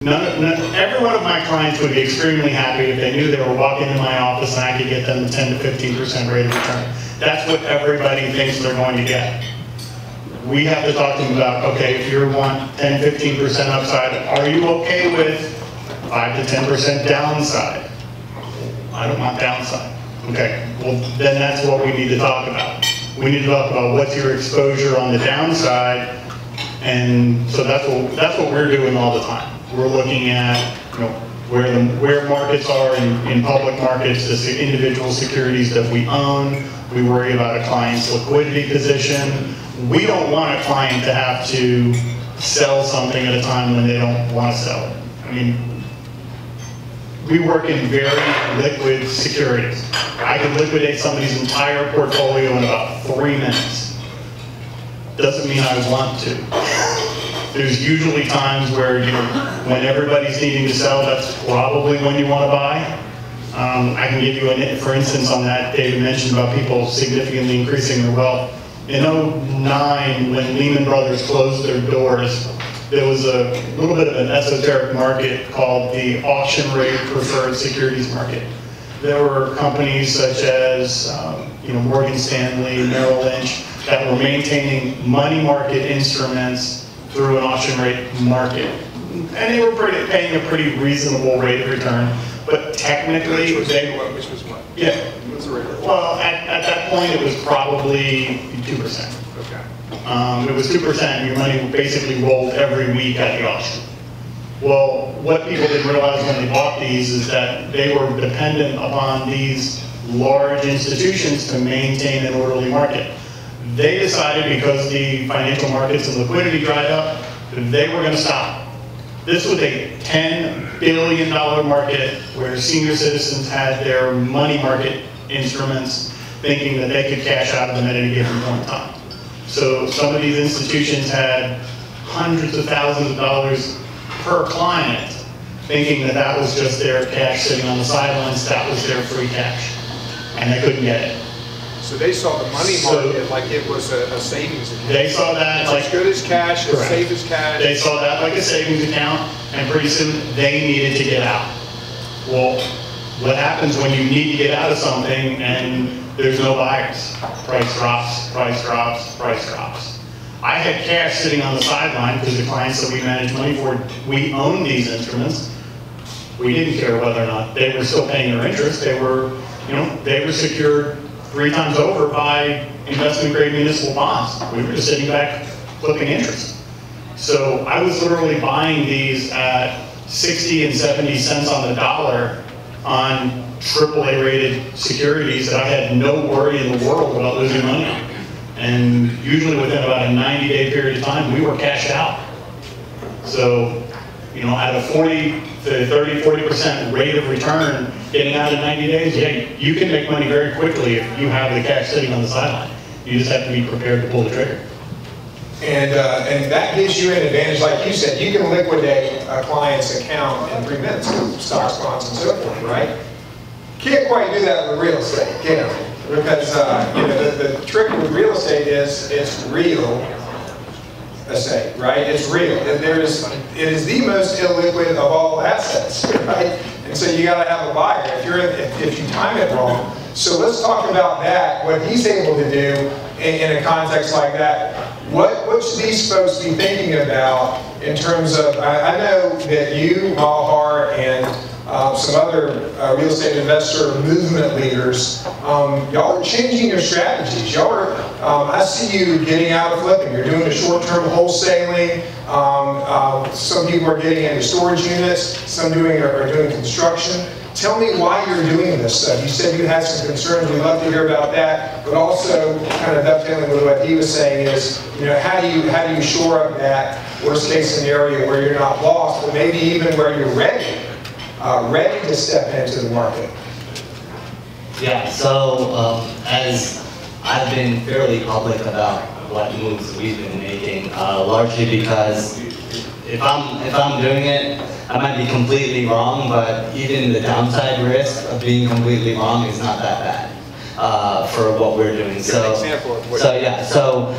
Every one of my clients would be extremely happy if they knew they were walking in my office and I could get them the 10 to 15% rate of return. That's what everybody thinks they're going to get. We have to talk to them about, okay, if you want 10, 15% upside, are you okay with 5 to 10% downside? I don't want downside. Okay, well then that's what we need to talk about. We need to talk about what's your exposure on the downside, and so that's what we're doing all the time. We're looking at where markets are in public markets, the individual securities that we own. We worry about a client's liquidity position. We don't want a client to have to sell something at a time when they don't want to sell it. I mean, we work in very liquid securities. I could liquidate somebody's entire portfolio in about 3 minutes. Doesn't mean I want to. There's usually times where, when everybody's needing to sell, that's probably when you want to buy. I can give you for instance on that, David mentioned about people significantly increasing their wealth. In 2009, when Lehman Brothers closed their doors, there was a little bit of an esoteric market called the auction rate preferred securities market. There were companies such as Morgan Stanley, Merrill Lynch, that were maintaining money market instruments through an auction rate market. And they were paying a pretty reasonable rate of return, but technically which was what? Yeah. What's the rate? Well, at that point it was probably 2%. Okay. It was 2%. Your money basically rolled every week at the auction. Well, what people didn't realize when they bought these is that they were dependent upon these large institutions to maintain an orderly market. They decided, because the financial markets and liquidity dried up, they were going to stop. This was a $10 billion market where senior citizens had their money market instruments thinking that they could cash out of them at any given point in time. So some of these institutions had hundreds of thousands of dollars per client, thinking that that was just their cash sitting on the sidelines, that was their free cash, and they couldn't get it. So they saw the money market like it was a savings account. They saw that like as good as cash, as safe as cash. They saw that like a savings account, and pretty soon they needed to get out. Well, what happens when you need to get out of something and there's no buyers? Price drops, price drops, price drops. I had cash sitting on the sideline because the clients that we manage money for, we own these instruments. We didn't care whether or not they were still paying their interest. They were, they were secured 3 times over by investment-grade municipal bonds. We were just sitting back flipping interest. So I was literally buying these at 60 and 70 cents on the dollar on AAA rated securities that I had no worry in the world about losing money on. And usually within about a 90-day period of time, we were cashed out. So, at a 40 to 30, 40% rate of return, getting out in 90 days, yeah, you can make money very quickly if you have the cash sitting on the sideline. You just have to be prepared to pull the trigger. And that gives you an advantage, like you said. You can liquidate a client's account in 3 minutes with stocks, bonds, and so forth, right? Can't quite do that with real estate, can you? Because the trick with real estate is it's real estate, right? It's real. It is the most illiquid of all assets, right? And so you got to have a buyer if you time it wrong. So let's talk about that. What he's able to do in a context like that. What should these folks be thinking about in terms of? I know that you, Malhar, and some other real estate investor movement leaders, y'all are changing your strategies. Y'all are, I see you getting out of flipping. You're doing a short-term wholesaling. Some people are getting into storage units. Some are doing construction. Tell me why you're doing this stuff. You said you had some concerns. We'd love to hear about that. But also, kind of dovetailing with what he was saying is, how do you shore up that worst-case scenario where you're not lost, but maybe even where you're ready to step into the market? Yeah. So as I've been fairly public about what moves we've been making, largely because if I'm doing it, I might be completely wrong, but even the downside risk of being completely wrong is not that bad for what we're doing. So, example of what so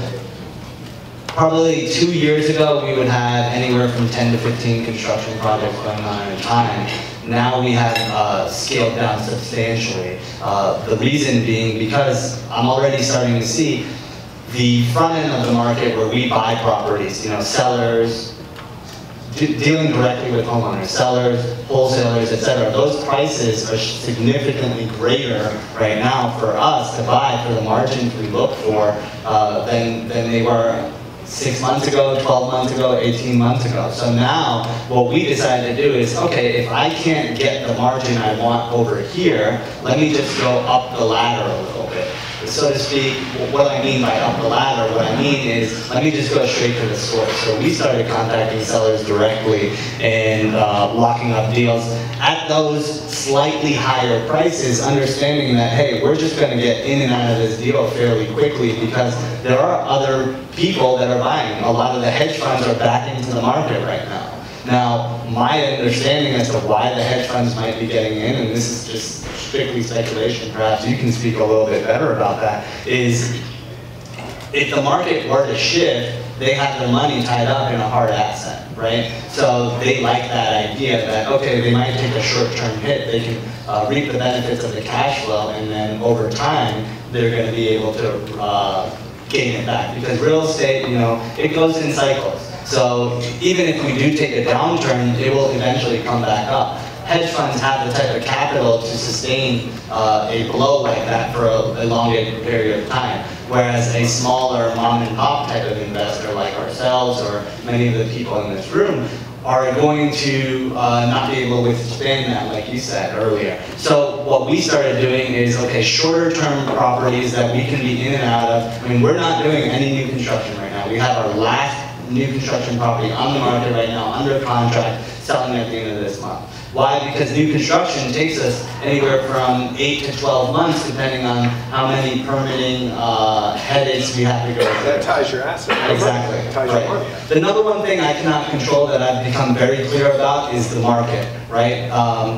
Probably 2 years ago, we would have anywhere from 10 to 15 construction projects going on at a time. Now we have scaled down substantially. The reason being because I'm already starting to see the front end of the market where we buy properties, you know, sellers, dealing directly with homeowners, sellers, wholesalers, etc. Those prices are significantly greater right now for us to buy for the margins we look for than they were 6 months ago, 12 months ago, 18 months ago. So now what we decided to do is, okay, if I can't get the margin I want over here, let me just go up the ladder a little bit. So to speak, what I mean by up the ladder, what I mean is, let me just go straight to the source. So we started contacting sellers directly and locking up deals at those slightly higher prices, understanding that, hey, we're just going to get in and out of this deal fairly quickly because there are other people that are buying. A lot of the hedge funds are back into the market right now. Now, my understanding as to why the hedge funds might be getting in, and this is just strictly speculation, perhaps you can speak a little bit better about that, is if the market were to shift, they have their money tied up in a hard asset, right? So they like that idea that, okay, they might take a short-term hit, they can reap the benefits of the cash flow, and then over time, they're going to be able to gain it back. Because real estate, you know, it goes in cycles. So even if we do take a downturn, it will eventually come back up. Hedge funds have the type of capital to sustain a blow like that for a elongated period of time, whereas a smaller mom and pop type of investor like ourselves or many of the people in this room are going to not be able to withstand that, like you said earlier. So what we started doing is, okay, shorter term properties that we can be in and out of. I mean, we're not doing any new construction right now. We have our last new construction property on the market right now, under contract, selling at the end of this month. Why? Because new construction takes us anywhere from 8 to 12 months, depending on how many permitting headaches we have to go through. That ties your asset. Exactly. That ties your money. The number one thing I cannot control that I've become very clear about is the market, right?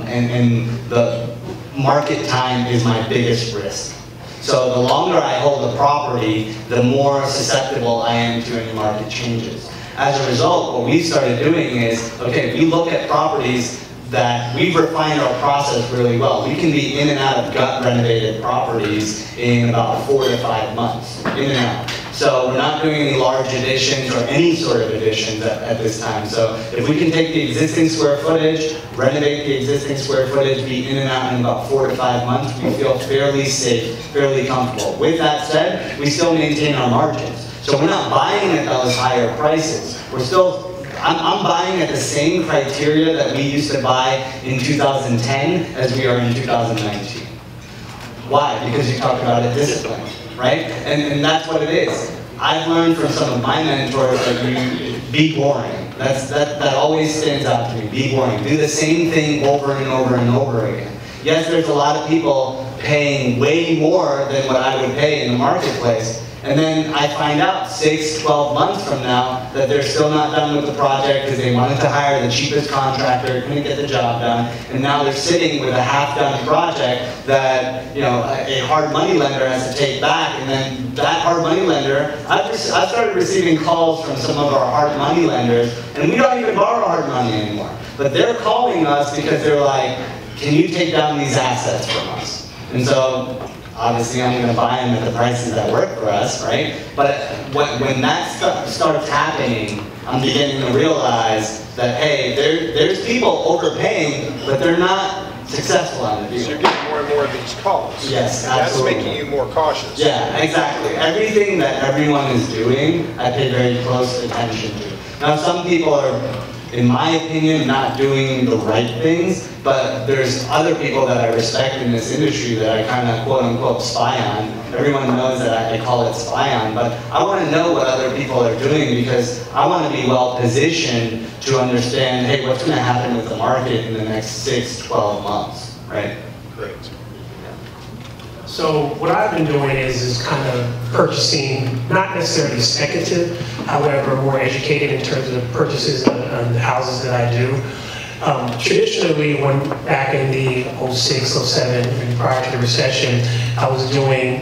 And the market time is my biggest risk. So the longer I hold a property, the more susceptible I am to any market changes. As a result, what we started doing is, okay, we look at properties that we've refined our process really well. We can be in and out of gut renovated properties in about 4 to 5 months, in and out. So we're not doing any large additions or any sort of additions at this time. So if we can take the existing square footage, renovate the existing square footage, be in and out in about 4 to 5 months, we feel fairly safe, fairly comfortable. With that said, we still maintain our margins. So we're not buying at those higher prices. We're still, I'm buying at the same criteria that we used to buy in 2010 as we are in 2019. Why? Because you talked about a discipline, right? And that's what it is. I've learned from some of my mentors that you be boring. That always stands out to me. Be boring. Do the same thing over and over and over again. Yes, there's a lot of people paying way more than what I would pay in the marketplace. And then I find out 6, 12 months from now that they're still not done with the project because they wanted to hire the cheapest contractor, couldn't get the job done, and now they're sitting with a half-done project that, you know, a hard money lender has to take back. And then that hard money lender, I've started receiving calls from some of our hard money lenders, and we don't even borrow hard money anymore. But they're calling us because they're like, can you take down these assets from us? And so, obviously, I'm going to buy them at the prices that work for us, right? But when that stuff starts happening, I'm beginning to realize that, hey, there's people overpaying, but they're not successful on the deal. So you're getting more and more of these calls. Yes, and absolutely. that's making you more cautious. Yeah, exactly. Everything that everyone is doing, I pay very close attention to. Now, some people are, in my opinion, not doing the right things, but there's other people that I respect in this industry that I kind of quote-unquote spy on. Everyone knows that I call it spy on, but I want to know what other people are doing because I want to be well positioned to understand, hey, what's going to happen with the market in the next 6, 12 months, right? Great. So what I've been doing is kind of purchasing, not necessarily speculative, however, more educated in terms of purchases on the houses that I do. Traditionally, when back in the 06, 07, and prior to the recession, I was doing,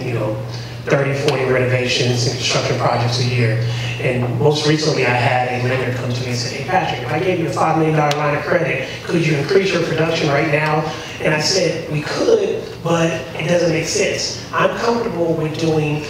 30, 40 renovations and construction projects a year. And most recently, I had a lender come to me and say, hey, Patrick, if I gave you a $5 million line of credit, could you increase your production right now? And I said, we could, but it doesn't make sense. I'm comfortable with doing,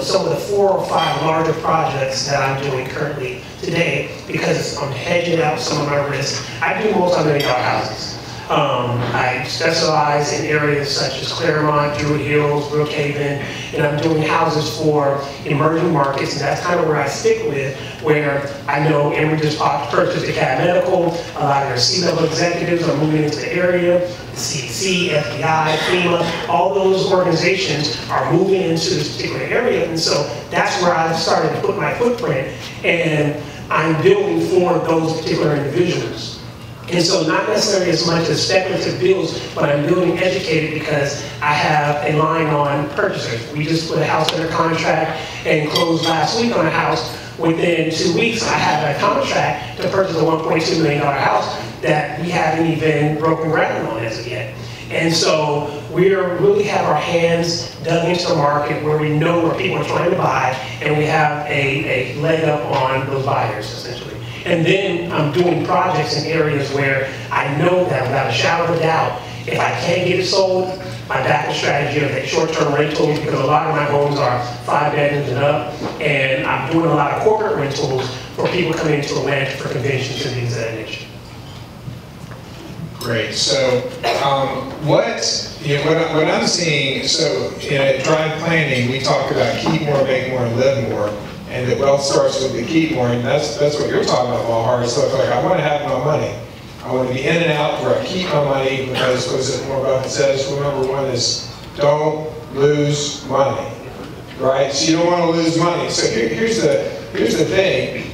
some of the 4 or 5 larger projects that I'm doing currently today because I'm hedging out some of my risk. I do multi-million-dollar houses. I specialize in areas such as Claremont, Druid Hills, Brookhaven, and I'm doing houses for emerging markets, and that's kind of where I stick with, where I know Emory just purchased the Cab Medical, a lot of their C-level executives are moving into the area, the CDC, FBI, FEMA, all those organizations are moving into this particular area, and so that's where I've started to put my footprint, and I'm building for those particular individuals. And so not necessarily as much as speculative deals, but I'm building educated because I have a line on purchasers. We just put a house under contract and closed last week on a house. Within 2 weeks, I have a contract to purchase a $1.2 million house that we haven't even broken ground on as of yet. And so we really have our hands dug into the market where we know where people are trying to buy, and we have a leg up on those buyers, essentially. And then I'm doing projects in areas where I know that without a shadow of a doubt, if I can't get it sold, my backup strategy of that short-term rentals, because a lot of my homes are 5 bedrooms and up, and I'm doing a lot of corporate rentals for people coming into Atlanta for conventions and things of that nature. Great. So, what I'm seeing, so in Drive Planning, we talk about keep more, make more, and live more. And that wealth starts with the keep more, and that's what you're talking about, Boudoir. So it's like, I want to have my money. I want to be in and out where I keep my money, because what is it Warren Buffett says? Number 1 is don't lose money, right? So you don't want to lose money. So here's the thing.